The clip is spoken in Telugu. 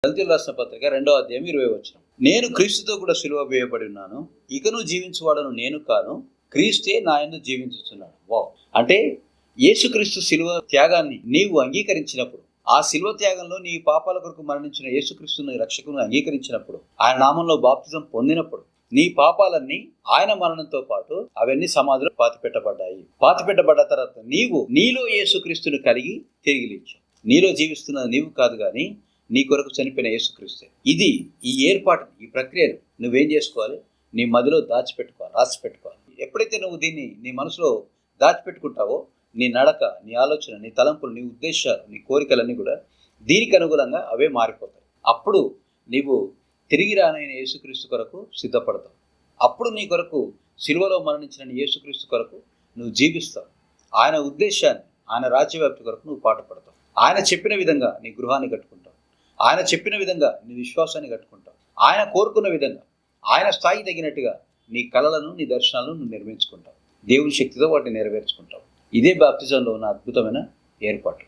గలతీయులకు రాసిన పత్రిక 2వ అధ్యాయం 20వ వచనం. నేను క్రీస్తుతో కూడా సిలువ వేయబడి ఉన్నాను, ఇకను జీవించువాడను నేను కాను, క్రీస్తే నా యందు జీవించుచున్నాడు. వావ్! అంటే యేసుక్రీస్తు సిలువ త్యాగాన్ని నీవు అంగీకరించినప్పుడు, ఆ సిలువ త్యాగంలో నీ పాపాల కొరకు మరణించిన యేసుక్రీస్తుని రక్షకుని అంగీకరించినప్పుడు, ఆయన నామంలో బాప్తిజం పొందినప్పుడు నీ పాపాలన్నీ ఆయన మరణంతో పాటు అవన్నీ సమాధిలో పాతిపెట్టబడ్డాయి. పాతిపెట్టబడ్డ తర్వాత నీవు నీలో యేసుక్రీస్తుని కలిగి తిరిగి లేచావు. నీలో జీవిస్తున్నది నీవు కాదు కానీ నీ కొరకు చనిపోయిన యేసుక్రీస్తే. ఈ ఏర్పాటు, ఈ ప్రక్రియను నువ్వేం చేసుకోవాలి? నీ మదిలో దాచిపెట్టుకోవాలి, రాసి పెట్టుకోవాలి. ఎప్పుడైతే నువ్వు దీన్ని నీ మనసులో దాచిపెట్టుకుంటావో, నీ నడక, నీ ఆలోచన, నీ తలంపులు, నీ ఉద్దేశాలు, నీ కోరికలన్నీ కూడా దీనికి అనుగుణంగా అవే మారిపోతాయి. అప్పుడు నీవు తిరిగి రానైన యేసుక్రీస్తు కొరకు సిద్ధపడతావు. అప్పుడు నీ కొరకు సిలువలో మరణించిన నీ యేసుక్రీస్తు కొరకు నువ్వు జీవిస్తావు. ఆయన ఉద్దేశాన్ని, ఆయన రాజ్యవ్యాప్తి కొరకు నువ్వు పాటుపడతావు. ఆయన చెప్పిన విధంగా నీ గృహాన్ని కట్టుకుంటావు. ఆయన చెప్పిన విధంగా నీ విశ్వాసాన్ని కట్టుకుంటావు. ఆయన కోరుకున్న విధంగా, ఆయన స్థాయి తగినట్టుగా నీ కలలను, నీ దర్శనాలను నువ్వు నిర్మించుకుంటావు. దేవుని శక్తితో వాటిని నెరవేర్చుకుంటావు. ఇదే బాప్తిజంలో ఉన్న అద్భుతమైన ఏర్పాటు.